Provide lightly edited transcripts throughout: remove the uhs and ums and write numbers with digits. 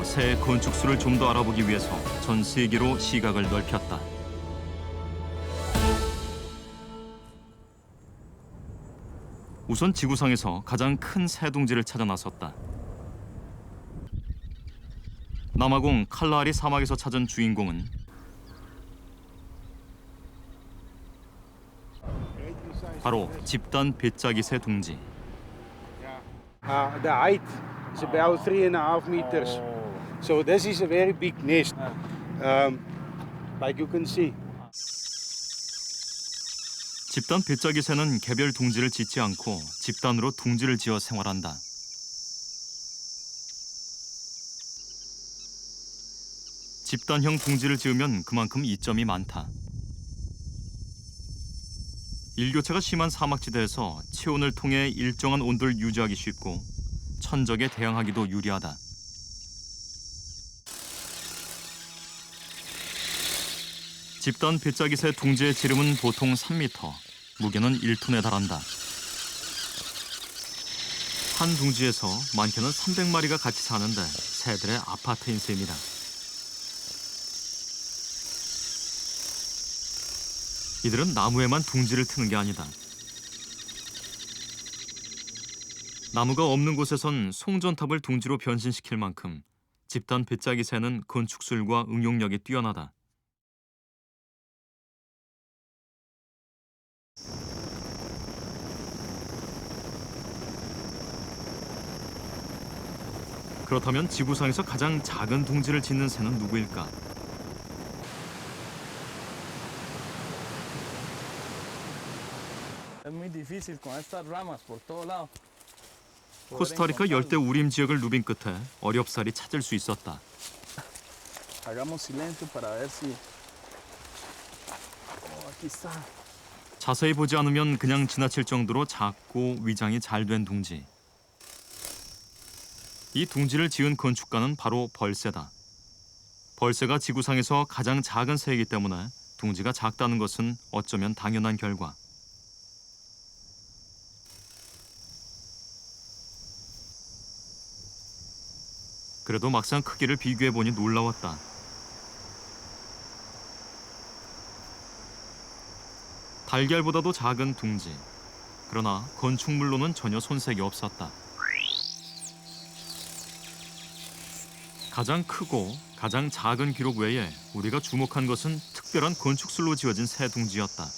새 건축수를 좀 더 알아보기 위해서 전 세계로 시각을 넓혔다. 우선 지구상에서 가장 큰 새 둥지를 찾아 나섰다. 남아공 칼라하리 사막에서 찾은 주인공은 바로 집단 배짜기새 둥지. The height is about 3.5 meters. So this is a very big nest, like you can see. 집단 배짜기새는 개별 둥지를 짓지 않고 집단으로 둥지를 지어 생활한다. 집단형 둥지를 지으면 그만큼 이점이 많다. 일교차가 심한 사막지대에서 체온을 통해 일정한 온도를 유지하기 쉽고 천적에 대항하기도 유리하다. 집단 배짜기새 둥지의 지름은 보통 3m, 무게는 1톤에 달한다. 한 둥지에서 많게는 300마리가 같이 사는데 새들의 아파트인 셈이다. 이들은 나무에만 둥지를 트는 게 아니다. 나무가 없는 곳에선 송전탑을 둥지로 변신시킬 만큼 집단 배짜기새는 건축술과 응용력이 뛰어나다. 그렇다면 지구상에서 가장 작은 둥지를 짓는 새는 누구일까? 코스타리카 열대 우림 지역을 누빈 끝에 어렵사리 찾을 수 있었다. 자세히 보지 않으면 그냥 지나칠 정도로 작고 위장이 잘 된 둥지. 이 둥지를 지은 건축가는 바로 벌새다. 벌새가 지구상에서 가장 작은 새이기 때문에 둥지가 작다는 것은 어쩌면 당연한 결과. 그래도 막상 크기를 비교해보니 놀라웠다. 달걀보다도 작은 둥지. 그러나 건축물로는 전혀 손색이 없었다. 가장 크고 가장 작은 기록 외에 우리가 주목한 것은 특별한 건축술로 지어진 새 둥지였다.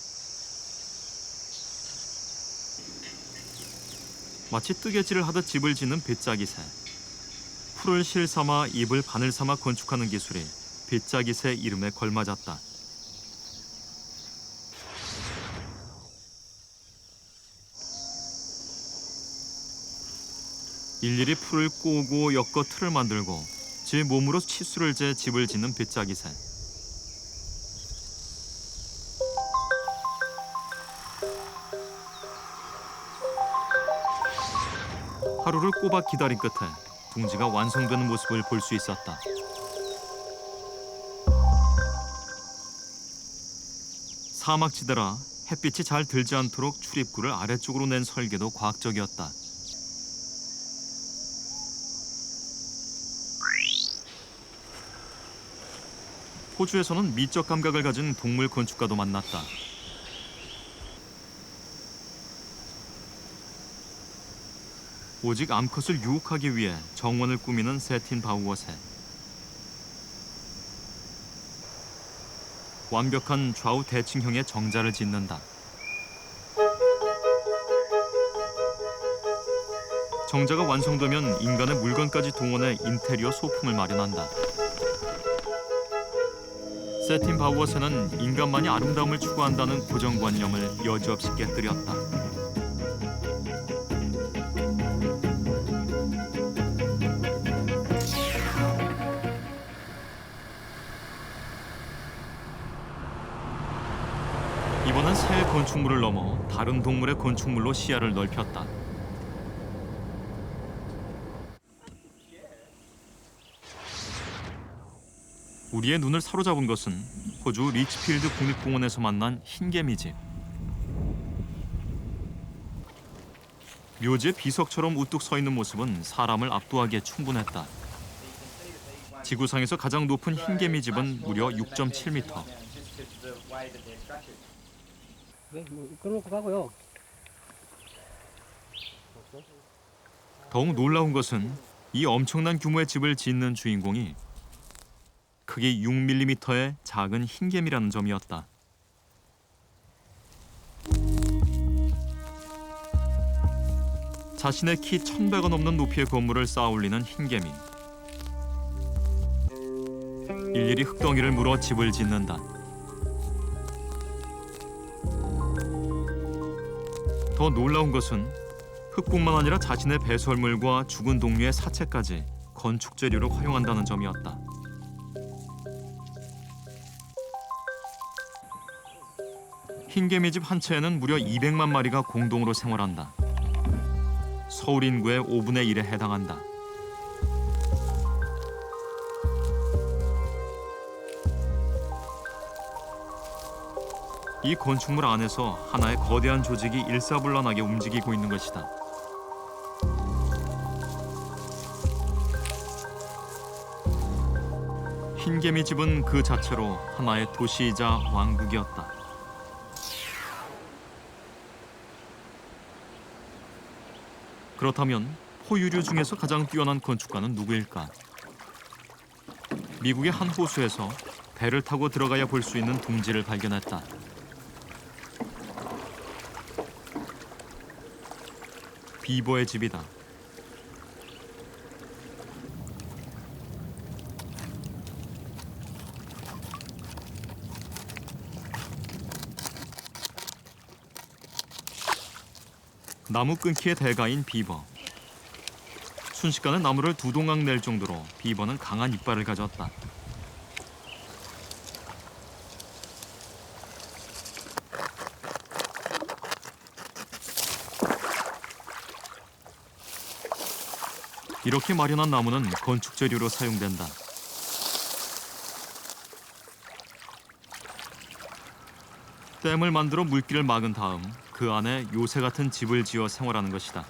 마치 뜨개질을 하듯 집을 짓는 배짜기새. 풀을 실 삼아 잎을 바늘 삼아 건축하는 기술이 배짜기새 이름에 걸맞았다. 일일이 풀을 꼬고 엮어 틀을 만들고 제 몸으로 치수를 재 집을 짓는 배짜기새. 하루를 꼬박 기다린 끝에 둥지가 완성되는 모습을 볼 수 있었다. 사막지대라 햇빛이 잘 들지 않도록 출입구를 아래쪽으로 낸 설계도 과학적이었다. 호주에서는 미적 감각을 가진 동물 건축가도 만났다. 오직 암컷을 유혹하기 위해 정원을 꾸미는 세틴 바우어새. 완벽한 좌우 대칭형의 정자를 짓는다. 정자가 완성되면 인간의 물건까지 동원해 인테리어 소품을 마련한다. 세틴 바우어새는 인간만이 아름다움을 추구한다는 고정관념을 여지없이 깨뜨렸다. 이번엔 새 건축물을 넘어 다른 동물의 건축물로 시야를 넓혔다. 우리의 눈을 사로잡은 것은 호주 리치필드 국립공원에서 만난 흰개미집. 묘지에 비석처럼 우뚝 서 있는 모습은 사람을 압도하기에 충분했다. 지구상에서 가장 높은 흰개미 집은 무려 6.7m. 네, 뭐 끊어놓고 가고요. 더욱 놀라운 것은 이 엄청난 규모의 집을 짓는 주인공이 크기 6mm의 작은 흰개미라는 점이었다. 자신의 키 1,100가 넘는 높이의 건물을 쌓아 올리는 흰개미. 일일이 흙덩이를 물어 집을 짓는다. 더 놀라운 것은 흙뿐만 아니라 자신의 배설물과 죽은 동료의 사체까지 건축 재료로 활용한다는 점이었다. 흰개미집 한 채에는 무려 200만 마리가 공동으로 생활한다. 서울 인구의 5분의 1에 해당한다. 이 건축물 안에서 하나의 거대한 조직이 일사불란하게 움직이고 있는 것이다. 흰개미 집은 그 자체로 하나의 도시이자 왕국이었다. 그렇다면 포유류 중에서 가장 뛰어난 건축가는 누구일까? 미국의 한 호수에서 배를 타고 들어가야 볼 수 있는 둥지를 발견했다. 비버의 집이다. 나무 끊기의 대가인 비버. 순식간에 나무를 두 동강 낼 정도로 비버는 강한 이빨을 가졌다. 이렇게 마련한 나무는 건축 재료로 사용된다. 댐을 만들어 물길을 막은 다음 그 안에 요새 같은 집을 지어 생활하는 것이다.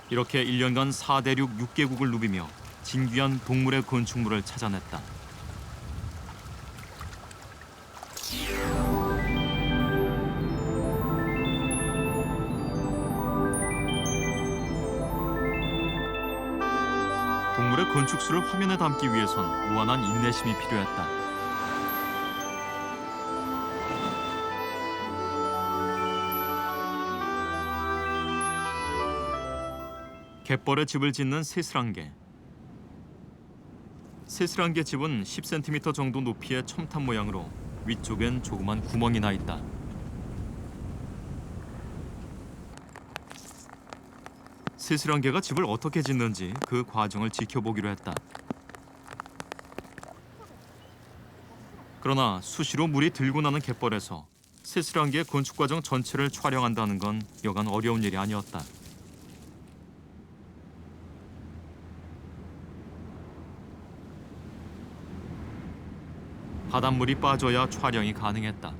이렇게 1년간 4대륙 6개국을 누비며 진귀한 동물의 건축물을 찾아냈다. 동물의 건축술을 화면에 담기 위해선 무한한 인내심이 필요했다. 갯벌에 집을 짓는 세스랑개. 세스랑개 집은 10cm 정도 높이의 첨탑 모양으로 위쪽엔 조그만 구멍이 나 있다. 세스랑개가 집을 어떻게 짓는지 그 과정을 지켜보기로 했다. 그러나 수시로 물이 들고 나는 갯벌에서 세스랑개의 건축 과정 전체를 촬영한다는 건 여간 어려운 일이 아니었다. 바닷물이 빠져야 촬영이 가능했다.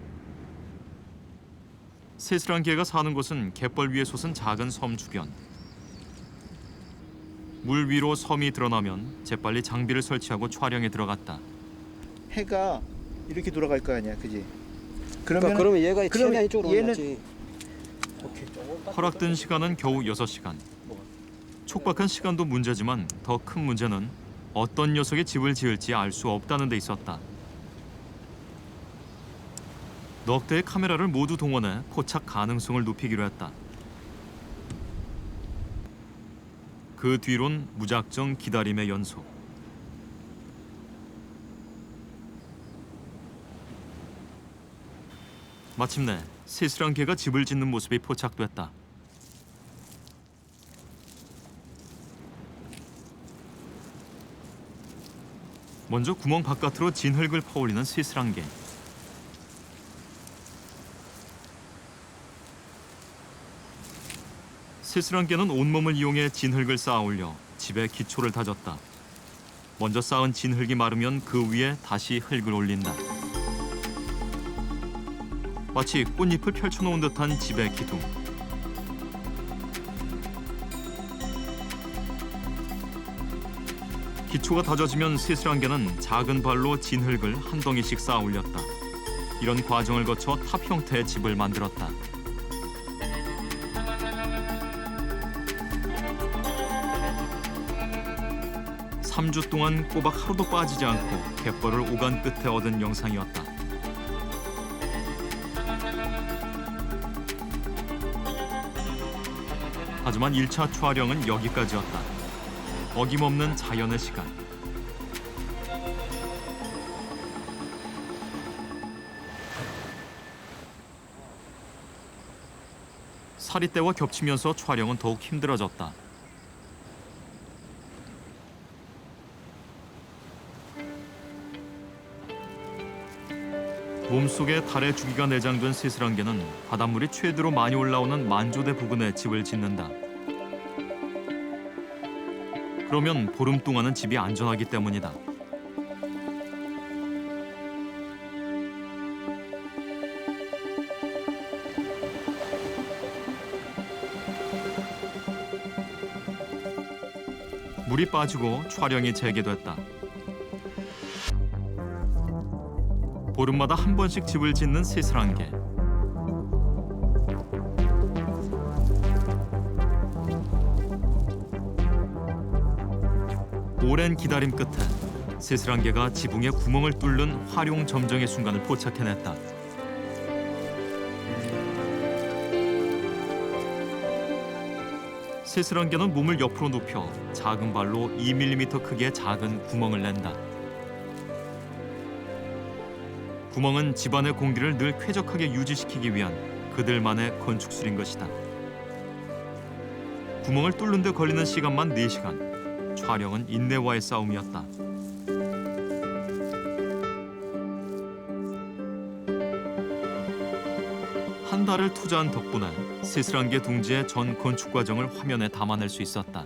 세스랑개가 사는 곳은 갯벌 위에 솟은 작은 섬 주변. 물 위로 섬이 드러나면 재빨리 장비를 설치하고 촬영에 들어갔다. 해가 이렇게 돌아갈 거 아니야, 그지? 그러면 얘가 그러면 최대한 이쪽으로 얘는- 올렸지. 오케이. 허락된 시간은 겨우 6시간. 촉박한 시간도 문제지만 더 큰 문제는 어떤 녀석의 집을 지을지 알 수 없다는 데 있었다. 넉 대의 카메라를 모두 동원해 포착 가능성을 높이기로 했다. 그 뒤론 무작정 기다림의 연속. 마침내 세스랑개가 집을 짓는 모습이 포착됐다. 먼저 구멍 바깥으로 진흙을 퍼올리는 세스랑개. 세스랑개는 온몸을 이용해 진흙을 쌓아 올려 집의 기초를 다졌다. 먼저 쌓은 진흙이 마르면 그 위에 다시 흙을 올린다. 마치 꽃잎을 펼쳐놓은 듯한 집의 기둥. 기초 기초가 다져지면 세슬안개는 작은 발로 진흙을 한 덩이씩 쌓아 올렸다. 이런 과정을 거쳐 탑 형태의 집을 만들었다. 3주 동안 꼬박 하루도 빠지지 않고 갯벌을 오간 끝에 얻은 영상이었다. 하지만 1차 촬영은 여기까지였다. 어김없는 자연의 시간. 사리떼와 겹치면서 촬영은 더욱 힘들어졌다. 몸속에 달의 주기가 내장된 세슬안개는 바닷물이 최대로 많이 올라오는 만조대 부근에 집을 짓는다. 그러면 보름 동안은 집이 안전하기 때문이다. 물이 빠지고 촬영이 재개됐다. 보름마다 한 번씩 집을 짓는 세슬안개. 오랜 기다림 끝에 세슬안개가 지붕에 구멍을 뚫는 활용 점정의 순간을 포착해냈다. 세슬안개는 몸을 옆으로 눕혀 작은 발로 2mm 크기의 작은 구멍을 낸다. 구멍은 집안의 공기를 늘 쾌적하게 유지시키기 위한 그들만의 건축술인 것이다. 구멍을 뚫는 데 걸리는 시간만 4시간. 촬영은 인내와의 싸움이었다. 한 달을 투자한 덕분에 세슬안개 둥지의 전 건축 과정을 화면에 담아낼 수 있었다.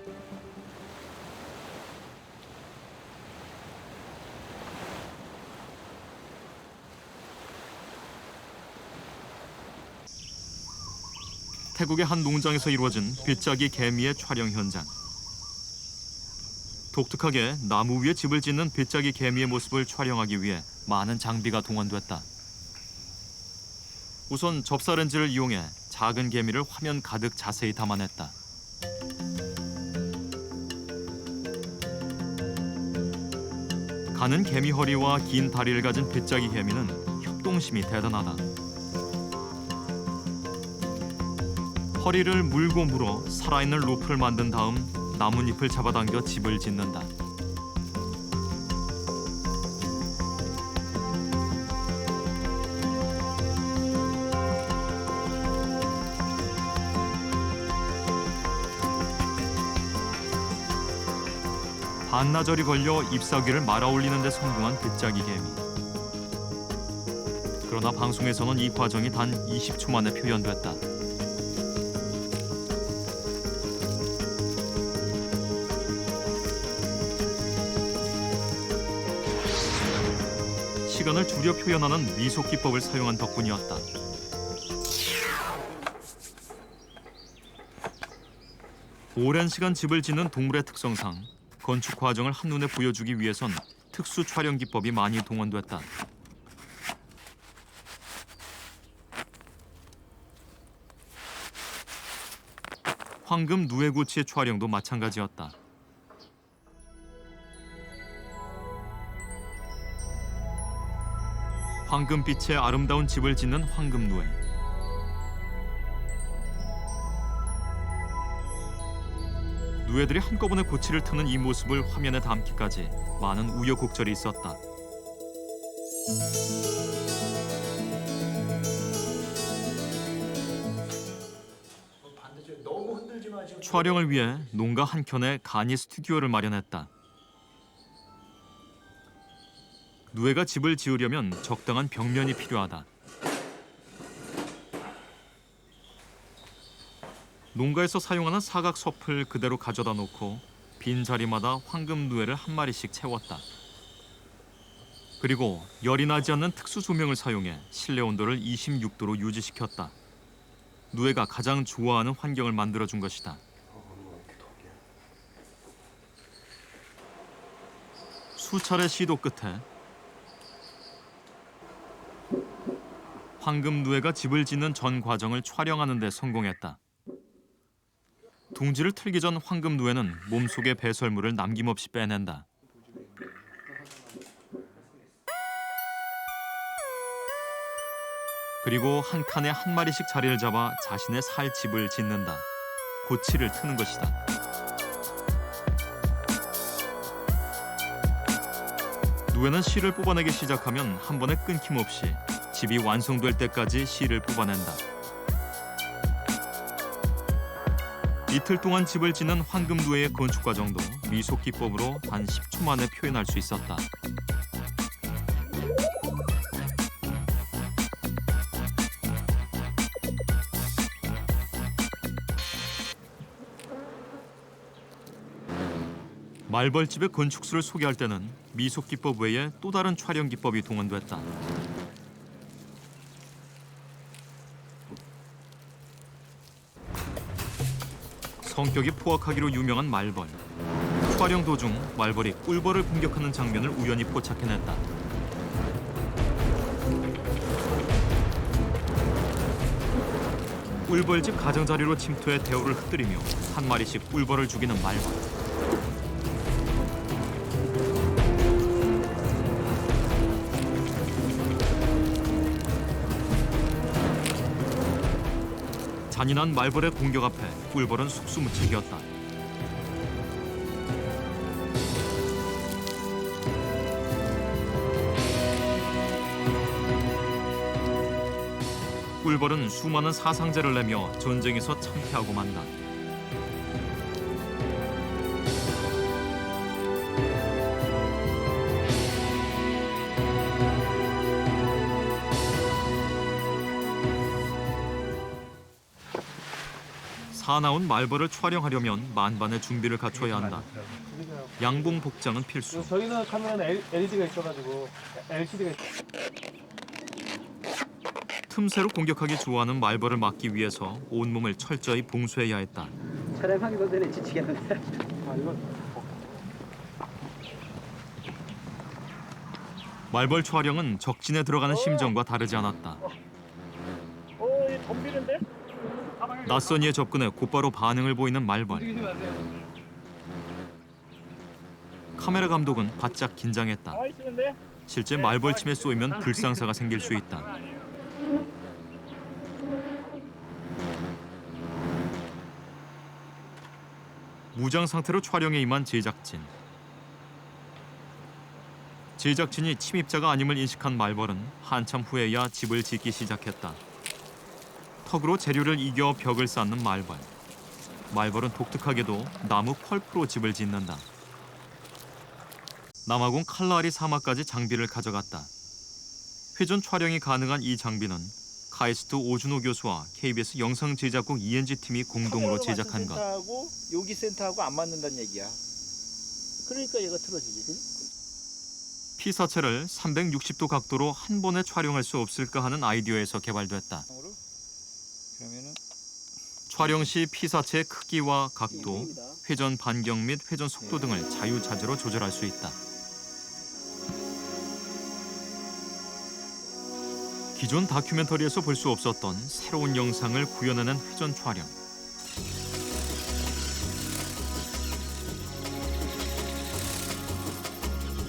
태국의 한 농장에서 이루어진 빗자기 개미의 촬영 현장. 독특하게 나무 위에 집을 짓는 빗자기 개미의 모습을 촬영하기 위해 많은 장비가 동원됐다. 우선 접사 렌즈를 이용해 작은 개미를 화면 가득 자세히 담아냈다. 가는 개미 허리와 긴 다리를 가진 빗자기 개미는 협동심이 대단하다. 허리를 물고 물어 살아있는 로프를 만든 다음 나뭇잎을 잡아당겨 집을 짓는다. 반나절이 걸려 잎사귀를 말아올리는 데 성공한 빗자기 개미. 그러나 방송에서는 이 과정이 단 20초 만에 표현됐다. 시간을 줄여 표현하는 미속 기법을 사용한 덕분이었다. 오랜 시간 집을 짓는 동물의 특성상 건축 과정을 한눈에 보여주기 위해선 특수 촬영 기법이 많이 동원됐다. 황금 누에고치의 촬영도 마찬가지였다. 황금빛의 아름다운 집을 짓는 황금 누에. 누에들이 한꺼번에 고치를 트는 이 모습을 화면에 담기까지 많은 우여곡절이 있었다. 촬영을 위해 농가 한켠에 간이 스튜디오를 마련했다. 누에가 집을 지으려면 적당한 벽면이 필요하다. 농가에서 사용하는 사각 섭을 그대로 가져다 놓고 빈 자리마다 황금 누에를 한 마리씩 채웠다. 그리고 열이 나지 않는 특수 조명을 사용해 실내 온도를 26도로 유지시켰다. 누에가 가장 좋아하는 환경을 만들어준 것이다. 수차례 시도 끝에 황금누에가 집을 짓는 전 과정을 촬영하는 데 성공했다. 둥지를 틀기 전 황금누에는 몸속의 배설물을 남김없이 빼낸다. 그리고 한 칸에 한 마리씩 자리를 잡아 자신의 살 집을 짓는다. 고치를 트는 것이다. 누에는 실을 뽑아내기 시작하면 한 번에 끊김없이 집이 완성될 때까지 실을 뽑아낸다. 이틀 동안 집을 짓는 황금누에의 건축 과정도 미속 기법으로 단 10초 만에 표현할 수 있었다. 말벌집의 건축술을 소개할 때는 미속 기법 외에 또 다른 촬영 기법이 동원됐다. 성격이 포악하기로 유명한 말벌. 촬영 도중 말벌이 꿀벌을 공격하는 장면을 우연히 포착해냈다. 꿀벌집 가장자리로 침투해 대우를 흩뜨리며 한 마리씩 꿀벌을 죽이는 말벌. 잔인한 말벌의 공격 앞에 꿀벌은 속수무책이었다. 꿀벌은 수많은 사상자를 내며 전쟁에서 참패하고 만다. 사나운 말벌을 촬영하려면 만반의 준비를 갖춰야 한다. 양봉 복장은 필수. 저희는 카메라는 LED가 있어가지고 LCD가 틈새로 공격하기 좋아하는 말벌을 막기 위해서 온몸을 철저히 봉쇄해야 했다. 촬영하기도 전에 지치겠는데. 말벌 촬영은 적진에 들어가는 심정과 다르지 않았다. 얘 덤비는데? 낯선 이의 접근에 곧바로 반응을 보이는 말벌. 카메라 감독은 바짝 긴장했다. 있는데? 실제 말벌침에 쏘이면 불상사가 생길 수 있다. 무장 상태로 촬영에 임한 제작진. 제작진이 침입자가 아님을 인식한 말벌은 한참 후에야 집을 짓기 시작했다. 턱으로 재료를 이겨 벽을 쌓는 말벌. 말벌은 독특하게도 나무 펄프로 집을 짓는다. 남아공 칼라리 사막까지 장비를 가져갔다. 회전 촬영이 가능한 이 장비는 카이스트 오준호 교수와 KBS 영상제작국 ENG 팀이 공동으로 제작한 것. 센터하고 여기 센터하고 안 맞는다는 얘기야. 그러니까 얘가 틀어지지. 그지? 피사체를 360도 각도로 한 번에 촬영할 수 없을까 하는 아이디어에서 개발됐다. 그러면은 촬영 시 피사체의 크기와 각도, 회전 반경 및 회전 속도 등을 자유자재로 조절할 수 있다. 기존 다큐멘터리에서 볼 수 없었던 새로운 영상을 구현해낸 회전 촬영.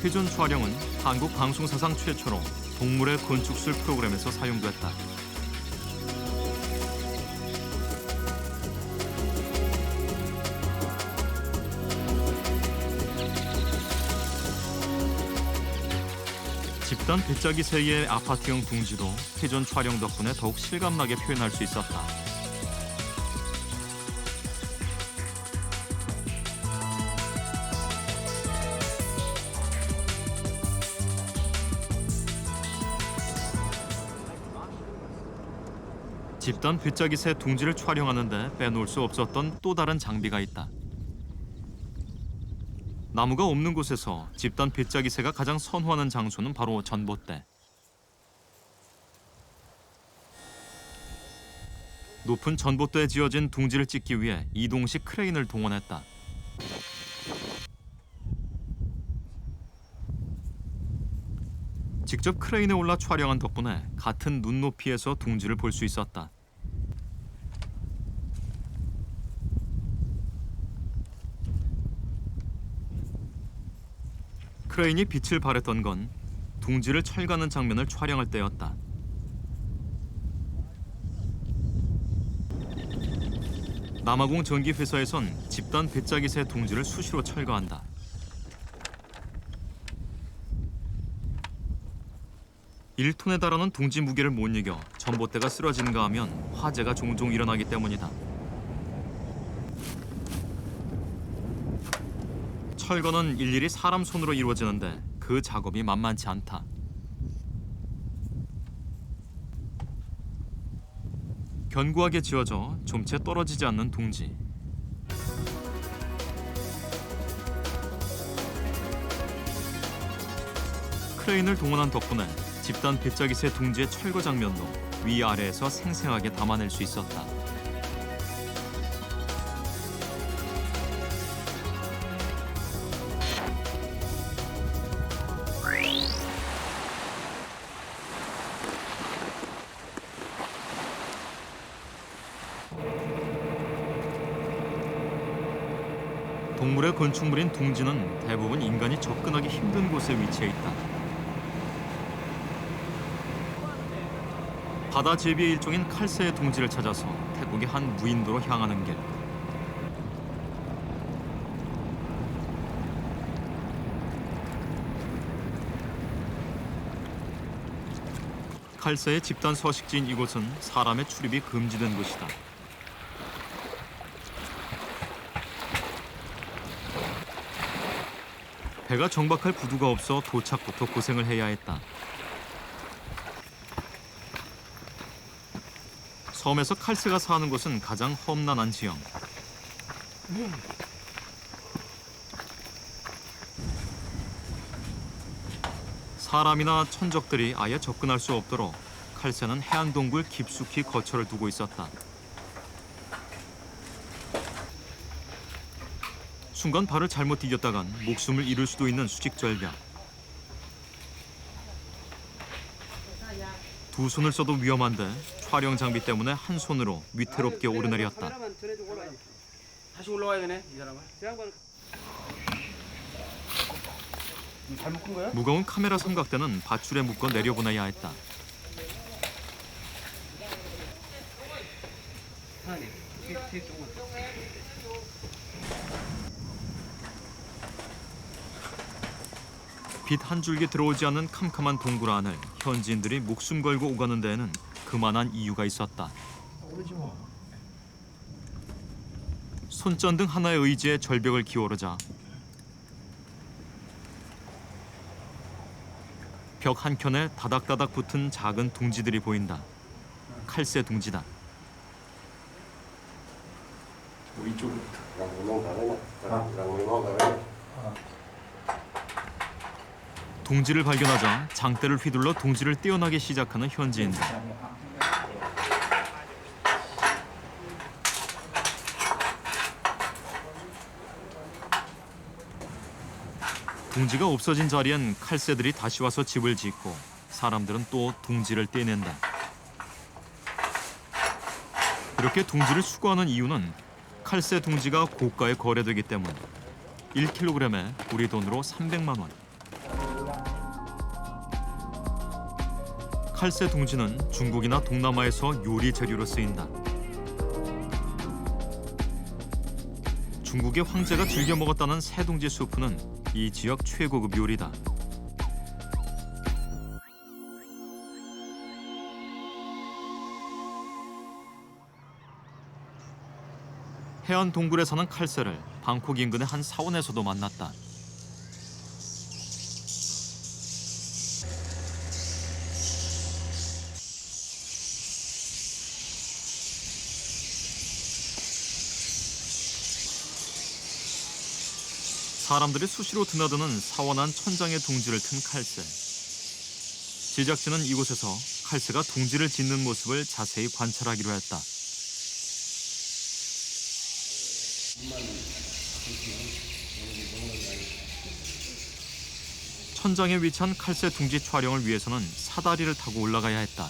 회전 촬영은 한국 방송사상 최초로 동물의 건축술 프로그램에서 사용됐다. 집단 배짜기 새의 아파트형 둥지도 회전 촬영 덕분에 더욱 실감나게 표현할 수 있었다. 집단 배짜기 새 둥지를 촬영하는데 빼놓을 수 없었던 또 다른 장비가 있다. 나무가 없는 곳에서 집단 배짜기 새가 가장 선호하는 장소는 바로 전봇대. 높은 전봇대에 지어진 둥지를 찍기 위해 이동식 크레인을 동원했다. 직접 크레인에 올라 촬영한 덕분에 같은 눈높이에서 둥지를 볼 수 있었다. 크레인이 빛을 발했던 건 둥지를 철가는 장면을 촬영할 때였다. 남아공 전기회사에선 집단 배짜기새 둥지를 수시로 철거한다. (1톤에) 달하는 둥지 무게를 못 이겨 전봇대가 쓰러지는가 하면 화재가 종종 일어나기 때문이다. 철거는 일일이 사람 손으로 이루어지는데 그 작업이 만만치 않다. 견고하게 지어져 좀채 떨어지지 않는 둥지. 크레인을 동원한 덕분에 집단 배짜기새 둥지의 철거 장면도 위아래에서 생생하게 담아낼 수 있었다. 동물의 건축물인 둥지는 대부분 인간이 접근하기 힘든 곳에 위치해 있다. 바다 제비의 일종인 칼새의 둥지를 찾아서 태국의 한 무인도로 향하는 길. 칼새의 집단 서식지인 이곳은 사람의 출입이 금지된 곳이다. 배가 정박할 부두가 없어 도착부터 고생을 해야 했다. 섬에서 칼새가 사는 곳은 가장 험난한 지형. 사람이나 천적들이 아예 접근할 수 없도록 칼새는 해안 동굴 깊숙이 거처를 두고 있었다. 순간 발을 잘못 디뎠다간 목숨을 잃을 수도 있는 수직절벽. 두 손을 써도 위험한데 촬영 장비 때문에 한 손으로 위태롭게 오르내렸다. 다시 올라와야 되네, 이 사람은. 잘못 큰 거야? 무거운 카메라 삼각대는 밧줄에 묶어 내려보내야 했다. 빛 한 줄기 들어오지 않는 캄캄한 동굴 안을 현지인들이 목숨 걸고 오가는 데에는 그만한 이유가 있었다. 손전등 하나의 의지에 절벽을 기어오르자 벽 한켠에 다닥다닥 붙은 작은 둥지들이 보인다. 칼새 둥지다. 둥지를 발견하자 장대를 휘둘러 둥지를 떼어나기 시작하는 현지인들. 둥지가 없어진 자리엔 칼새들이 다시 와서 집을 짓고 사람들은 또 둥지를 떼낸다. 이렇게 둥지를 수거하는 이유는 칼새 둥지가 고가에 거래되기 때문. 1kg에 우리 돈으로 300만 원. 칼새 둥지는 중국이나 동남아에서 요리 재료로 쓰인다. 중국의 황제가 즐겨 먹었다는 새둥지 수프는 이 지역 최고급 요리다. 해안 동굴에 사는 칼새를 방콕 인근의 한 사원에서도 만났다. 사람들이 수시로 드나드는 사원한 천장의 둥지를 튼 칼새. 제작진은 이곳에서 칼새가 둥지를 짓는 모습을 자세히 관찰하기로 했다. 천장에 위치한 칼새 둥지 촬영을 위해서는 사다리를 타고 올라가야 했다.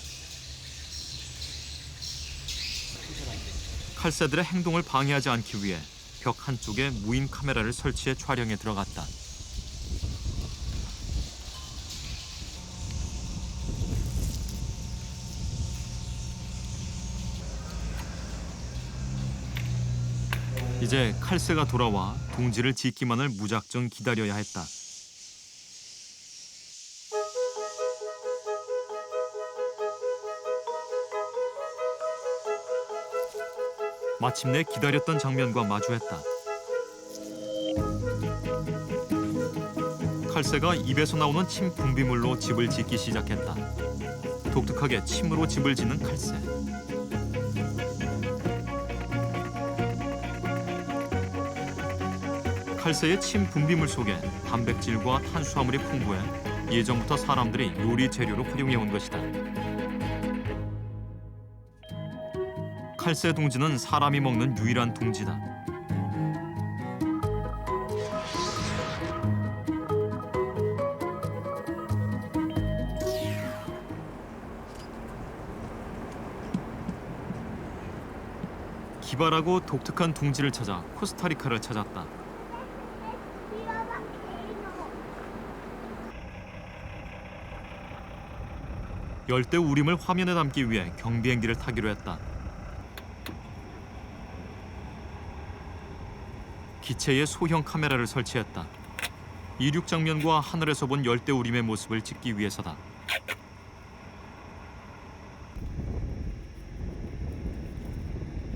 칼새들의 행동을 방해하지 않기 위해 벽 한쪽에 무인 카메라를 설치해 촬영에 들어갔다. 이제 칼새가 돌아와 둥지를 짓기만을 무작정 기다려야 했다. 마침내 기다렸던 장면과 마주했다. 칼새가 입에서 나오는 침 분비물로 집을 짓기 시작했다. 독특하게 침으로 집을 짓는 칼새. 칼새의 침 분비물 속에 단백질과 탄수화물이 풍부해 예전부터 사람들이 요리 재료로 활용해온 것이다. 칼새 둥지는 사람이 먹는 유일한 둥지다. 기발하고 독특한 둥지를 찾아 코스타리카를 찾았다. 열대 우림을 화면에 담기 위해 경비행기를 타기로 했다. 기체에 소형 카메라를 설치했다. 이륙 장면과 하늘에서 본 열대 우림의 모습을 찍기 위해서다.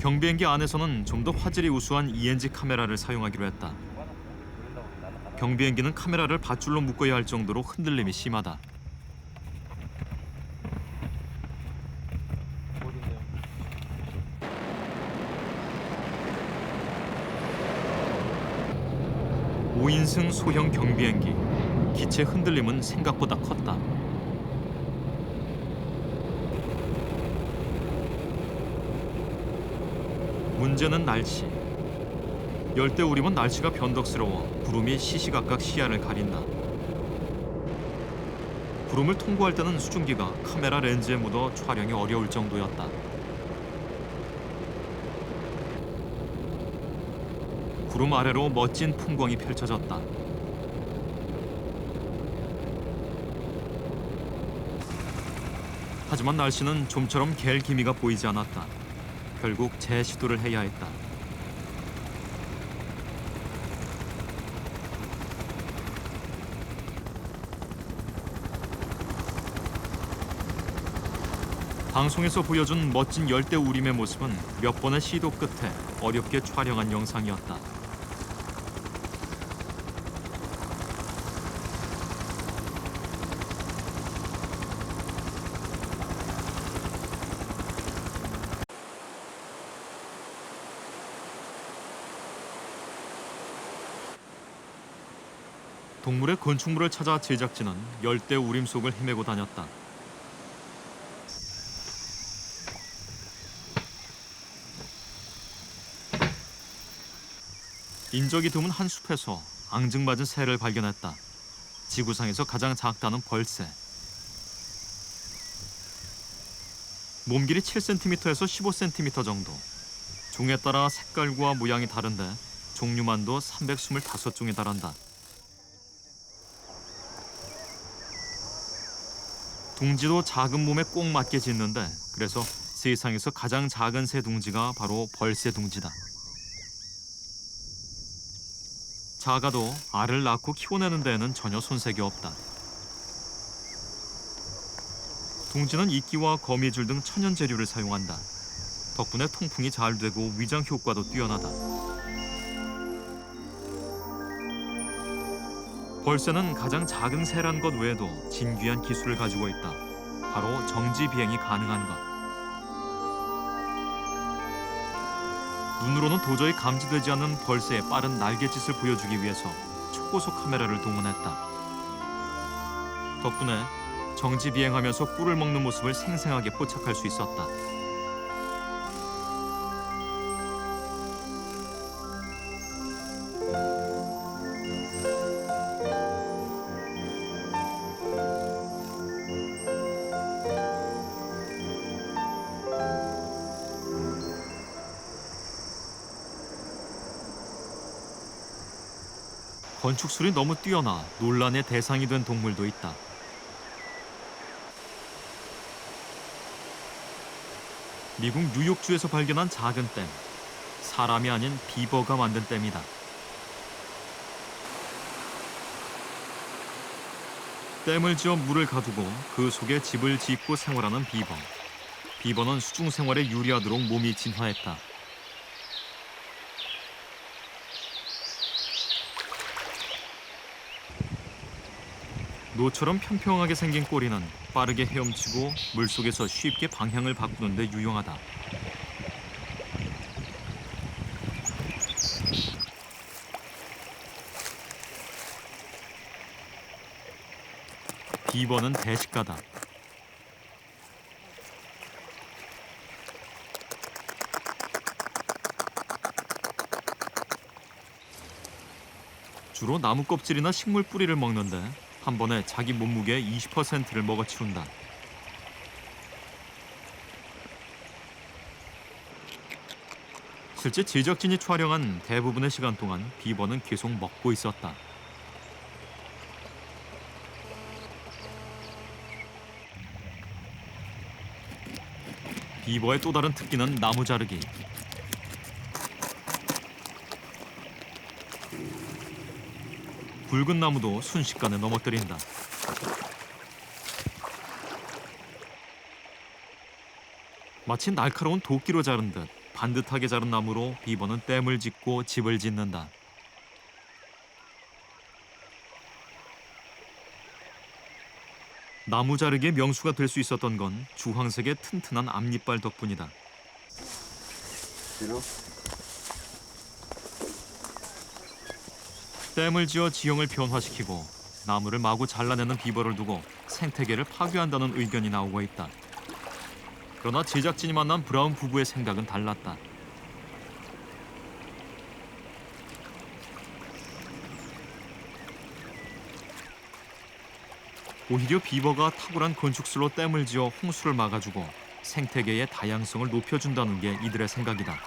경비행기 안에서는 좀 더 화질이 우수한 ENG 카메라를 사용하기로 했다. 경비행기는 카메라를 밧줄로 묶어야 할 정도로 흔들림이 심하다. 오인승 소형 경비행기. 기체 흔들림은 생각보다 컸다. 문제는 날씨. 열대우림은 날씨가 변덕스러워 구름이 시시각각 시야를 가린다. 구름을 통과할 때는 수증기가 카메라 렌즈에 묻어 촬영이 어려울 정도였다. 구름 아래로 멋진 풍광이 펼쳐졌다. 하지만 날씨는 좀처럼 갤 기미가 보이지 않았다. 결국 재시도를 해야 했다. 방송에서 보여준 멋진 열대 우림의 모습은 몇 번의 시도 끝에 어렵게 촬영한 영상이었다. 동물의 건축물을 찾아 제작진은 열대 우림 속을 헤매고 다녔다. 인적이 드문 한 숲에서 앙증맞은 새를 발견했다. 지구상에서 가장 작다는 벌새. 몸길이 7cm에서 15cm 정도. 종에 따라 색깔과 모양이 다른데 종류만도 325종에 달한다. 둥지도 작은 몸에 꼭 맞게 짓는데 그래서 세상에서 가장 작은 새 둥지가 바로 벌새 둥지다. 작아도 알을 낳고 키워내는 데에는 전혀 손색이 없다. 둥지는 이끼와 거미줄 등 천연 재료를 사용한다. 덕분에 통풍이 잘 되고 위장 효과도 뛰어나다. 벌새는 가장 작은 새란 것 외에도 진귀한 기술을 가지고 있다. 바로 정지 비행이 가능한 것. 눈으로는 도저히 감지되지 않는 벌새의 빠른 날갯짓을 보여주기 위해서 초고속 카메라를 동원했다. 덕분에 정지 비행하면서 꿀을 먹는 모습을 생생하게 포착할 수 있었다. 건축술이 너무 뛰어나 논란의 대상이 된 동물도 있다. 미국 뉴욕주에서 발견한 작은 댐. 사람이 아닌 비버가 만든 댐이다. 댐을 지어 물을 가두고 그 속에 집을 짓고 생활하는 비버. 비버는 수중 생활에 유리하도록 몸이 진화했다. 노처럼 평평하게 생긴 꼬리는 빠르게 헤엄치고 물속에서 쉽게 방향을 바꾸는 데 유용하다. 비버는 대식가다. 주로 나무 껍질이나 식물 뿌리를 먹는데 한 번에 자기 몸무게의 20%를 먹어치운다. 실제 제작진이 촬영한 대부분의 시간 동안 비버는 계속 먹고 있었다. 비버의 또 다른 특기는 나무 자르기. 굵은 나무도 순식간에 넘어뜨린다. 마치 날카로운 도끼로 자른 듯 반듯하게 자른 나무로 비버는 댐을 짓고 집을 짓는다. 나무 자르기의 명수가 될 수 있었던 건 주황색의 튼튼한 앞니빨 덕분이다. 댐을 지어 지형을 변화시키고 나무를 마구 잘라내는 비버를 두고 생태계를 파괴한다는 의견이 나오고 있다. 그러나 제작진이 만난 브라운 부부의 생각은 달랐다. 오히려 비버가 탁월한 건축술로 댐을 지어 홍수를 막아주고 생태계의 다양성을 높여준다는 게 이들의 생각이다.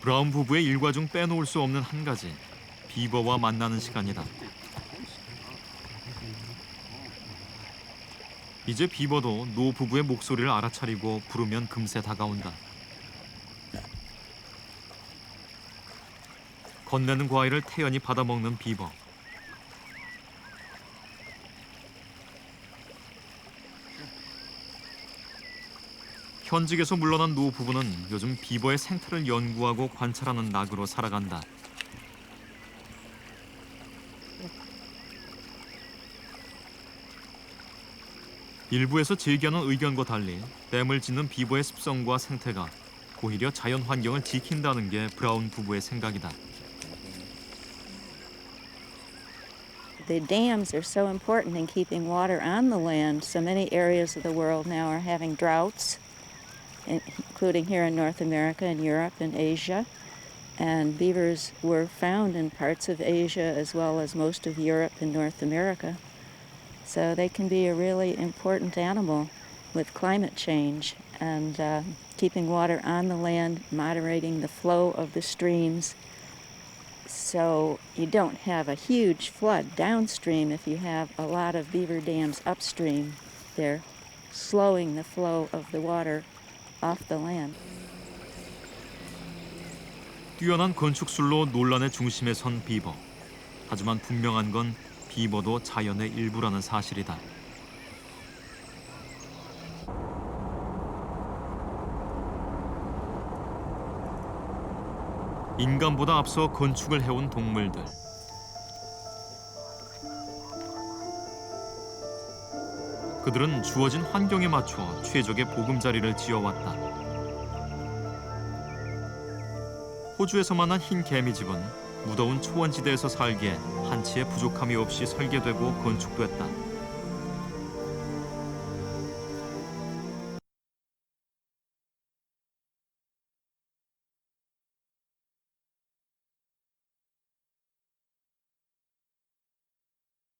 브라운 부부의 일과 중 빼놓을 수 없는 한 가지, 비버와 만나는 시간이다. 이제 비버도 노 부부의 목소리를 알아차리고 부르면 금세 다가온다. 건네는 과일을 태연히 받아먹는 비버. 현직에서 물러난 노 부부는 요즘 비버의 생태를 연구하고 관찰하는 낙으로 살아간다. 일부에서 제기하는 의견과 달리 댐을 짓는 비버의 습성과 생태가 오히려 자연 환경을 지킨다는 게 브라운 부부의 생각이다. The dams are so important in keeping water on the land. So many areas of the world now are having droughts, including here in North America and Europe and Asia. And beavers were found in parts of Asia as well as most of Europe and North America. So they can be a really important animal with climate change and keeping water on the land, moderating the flow of the streams. So you don't have a huge flood downstream if you have a lot of beaver dams upstream. They're slowing the flow of the water off the land. 뛰어난 건축술로 논란의 중심에 선 비버. 하지만 분명한 건 비버도 자연의 일부라는 사실이다. 인간보다 앞서 건축을 해온 동물들. 그들은 주어진 환경에 맞춰 최적의 보금자리를 지어왔다. 호주에서 만난 흰 개미집은 무더운 초원지대에서 살기에 한치의 부족함이 없이 설계되고 건축됐다.